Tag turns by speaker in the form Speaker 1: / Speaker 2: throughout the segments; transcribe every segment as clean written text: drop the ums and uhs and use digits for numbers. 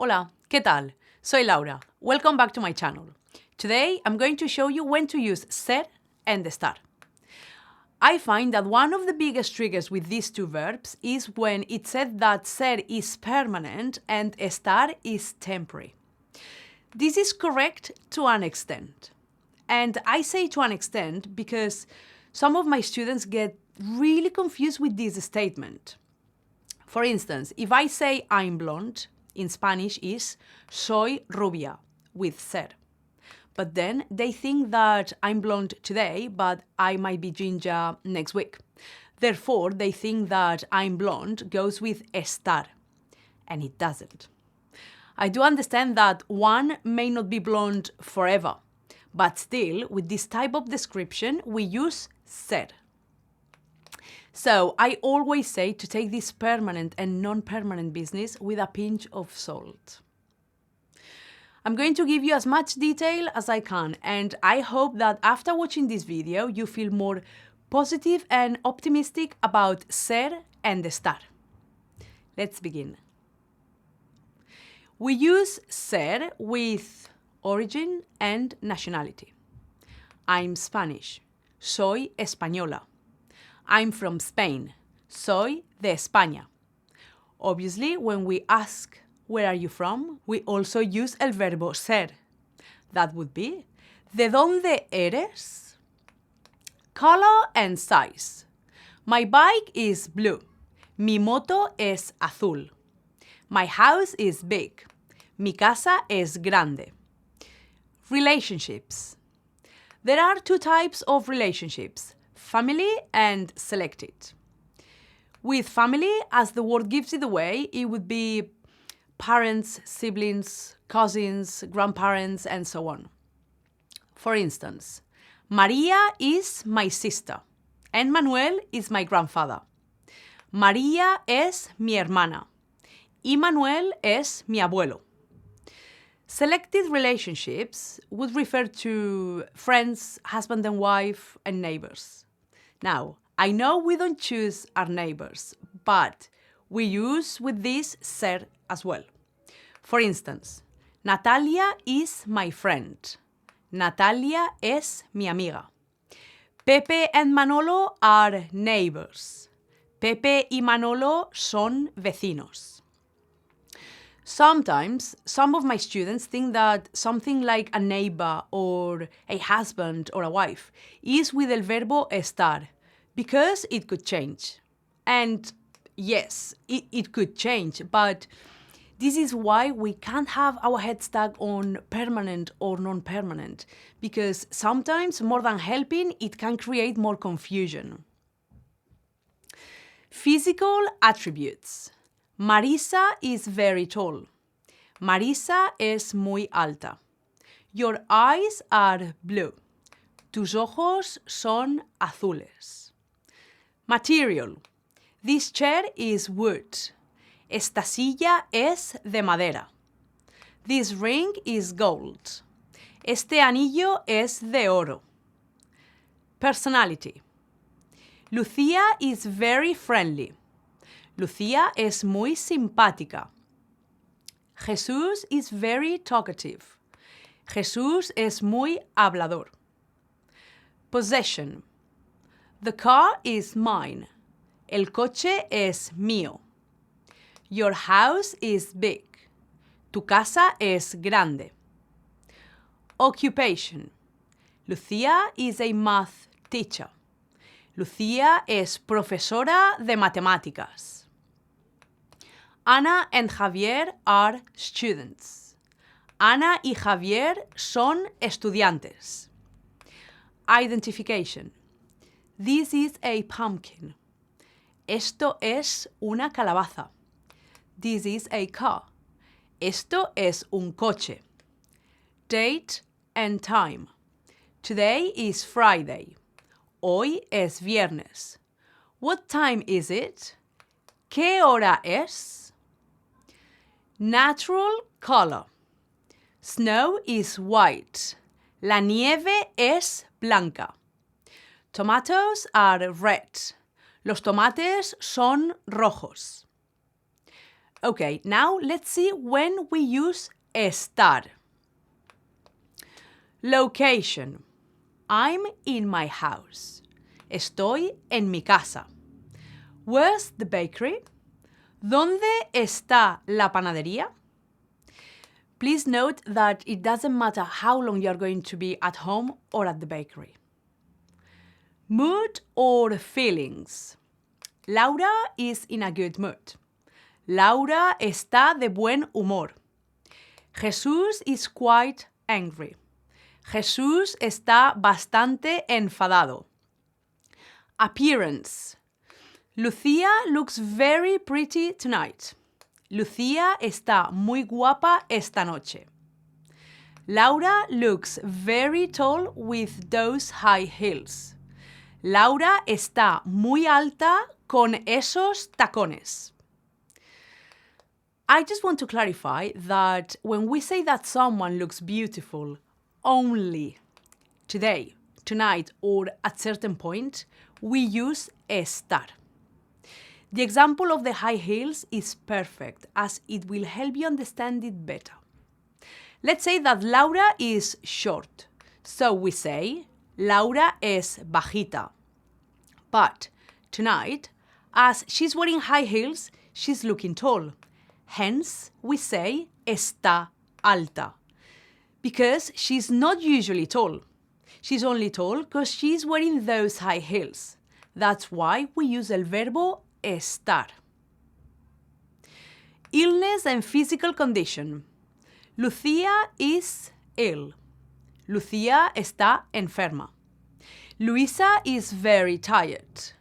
Speaker 1: Hola, ¿qué tal? Soy Laura. Welcome back to my channel. Today, I'm going to show you when to use ser and estar. I find that one of the biggest triggers with these two verbs is when it's said that ser is permanent and estar is temporary. This is correct to an extent. And I say to an extent because some of my students get really confused with this statement. For instance, if I say I'm blonde, in Spanish is soy rubia with ser. But then they think that I'm blonde today, but I might be ginger next week. Therefore, they think that I'm blonde goes with estar, and it doesn't. I do understand that one may not be blonde forever, but still, with this type of description, we use ser. So I always say to take this permanent and non-permanent business with a pinch of salt. I'm going to give you as much detail as I can, and I hope that after watching this video, you feel more positive and optimistic about ser and estar. Let's begin. We use ser with origin and nationality. I'm Spanish. Soy española. I'm from Spain. Soy de España. Obviously, when we ask, where are you from? We also use el verbo ser. That would be, ¿de dónde eres? Color and size. My bike is blue. Mi moto es azul. My house is big. Mi casa es grande. Relationships. There are two types of relationships, family and selected. With family, as the word gives it away, it would be parents, siblings, cousins, grandparents, and so on. For instance, Maria is my sister, and Manuel is my grandfather. María es mi hermana, y Manuel es mi abuelo. Selected relationships would refer to friends, husband and wife, and neighbors. Now, I know we don't choose our neighbors, but we use with this ser as well. For instance, Natalia is my friend. Natalia es mi amiga. Pepe and Manolo are neighbors. Pepe y Manolo son vecinos. Sometimes, some of my students think that something like a neighbor or a husband or a wife is with el verbo estar, because it could change. And yes, it could change, but this is why we can't have our head stuck on permanent or non-permanent, because sometimes, more than helping, it can create more confusion. Physical attributes. Marisa is very tall. Marisa es muy alta. Your eyes are blue. Tus ojos son azules. Material. This chair is wood. Esta silla es de madera. This ring is gold. Este anillo es de oro. Personality. Lucia is very friendly. Lucia es muy simpática. Jesús is very talkative. Jesús es muy hablador. Possession. The car is mine. El coche es mío. Your house is big. Tu casa es grande. Occupation. Lucia is a math teacher. Lucia es profesora de matemáticas. Ana and Javier are students. Ana y Javier son estudiantes. Identification. This is a pumpkin. Esto es una calabaza. This is a car. Esto es un coche. Date and time. Today is Friday. Hoy es viernes. What time is it? ¿Qué hora es? Natural color. Snow is white. La nieve es blanca. Tomatoes are red. Los tomates son rojos. Okay, now let's see when we use estar. Location. I'm in my house. Estoy en mi casa. Where's the bakery? ¿Dónde está la panadería? Please note that it doesn't matter how long you're going to be at home or at the bakery. Mood or feelings. Laura is in a good mood. Laura está de buen humor. Jesús is quite angry. Jesús está bastante enfadado. Appearance. Lucía looks very pretty tonight. Lucía está muy guapa esta noche. Laura looks very tall with those high heels. Laura está muy alta con esos tacones. I just want to clarify that when we say that someone looks beautiful only today, tonight, or at certain point, we use estar. The example of the high heels is perfect as it will help you understand it better. Let's say that Laura is short, so we say Laura es bajita. But tonight, as she's wearing high heels, she's looking tall. Hence, we say está alta, because she's not usually tall. She's only tall because she's wearing those high heels. That's why we use el verbo estar. Illness and physical condition. Lucía is ill. Lucía está enferma. Luisa is very tired.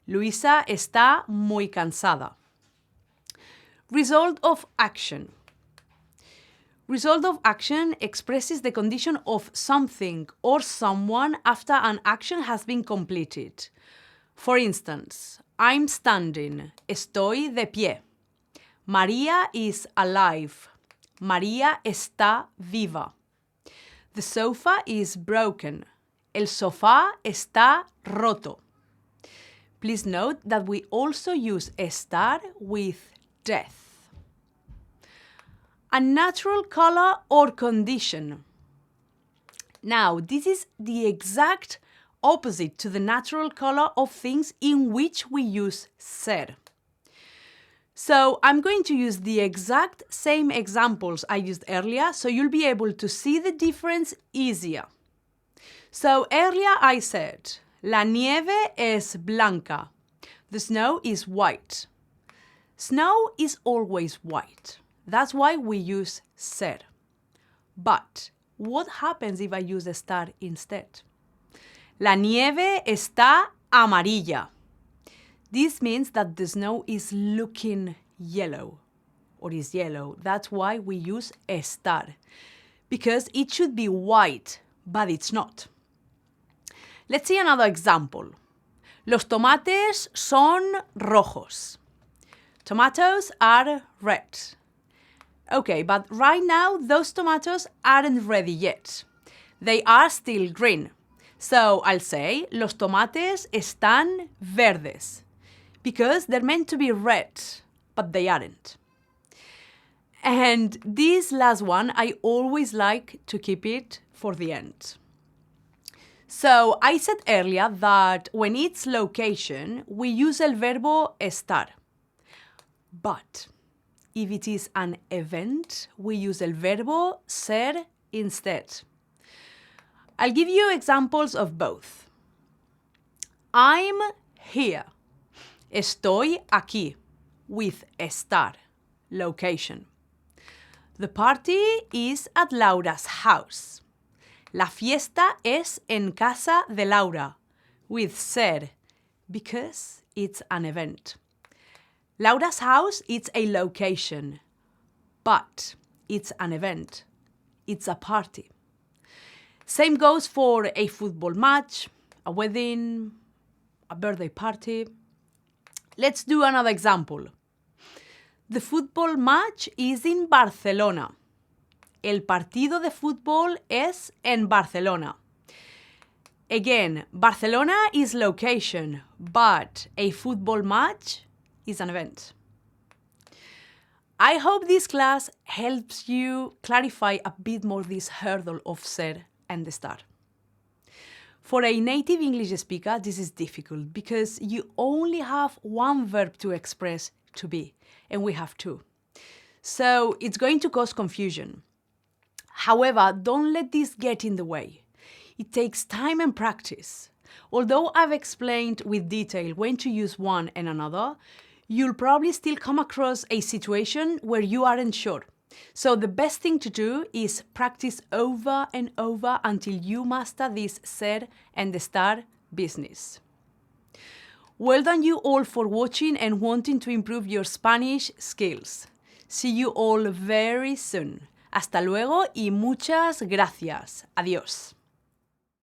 Speaker 1: Luisa está muy cansada. Result of action. Result of action expresses the condition of something or someone after an action has been completed. For instance, I'm standing. Estoy de pie. María is alive. María está viva. The sofa is broken. El sofá está roto. Please note that we also use estar with death. A natural color or condition. Now, this is the exact opposite to the natural color of things in which we use ser. So I'm going to use the exact same examples I used earlier, so you'll be able to see the difference easier. So earlier I said, la nieve es blanca. The snow is white. Snow is always white. That's why we use ser. But what happens if I use estar instead? La nieve está amarilla. This means that the snow is looking yellow or is yellow. That's why we use estar, because it should be white, but it's not. Let's see another example. Los tomates son rojos. Tomatoes are red. Okay, but right now those tomatoes aren't ready yet. They are still green. So I'll say, los tomates están verdes, because they're meant to be red, but they aren't. And this last one, I always like to keep it for the end. So I said earlier that when it's location, we use el verbo estar. But if it is an event, we use el verbo ser instead. I'll give you examples of both. I'm here. Estoy aquí, with estar, location. The party is at Laura's house. La fiesta es en casa de Laura, with ser, because it's an event. Laura's house is a location, but it's an event. It's a party. Same goes for a football match, a wedding, a birthday party. Let's do another example. The football match is in Barcelona. El partido de fútbol es en Barcelona. Again, Barcelona is location, but a football match is an event. I hope this class helps you clarify a bit more this hurdle of ser and estar. For a native English speaker, this is difficult because you only have one verb to express to be, and we have two. So it's going to cause confusion. However, don't let this get in the way. It takes time and practice. Although I've explained with detail when to use one and another, you'll probably still come across a situation where you aren't sure. So the best thing to do is practice over and over until you master this ser and estar business. Well done you all for watching and wanting to improve your Spanish skills. See you all very soon. Hasta luego y muchas gracias. Adiós.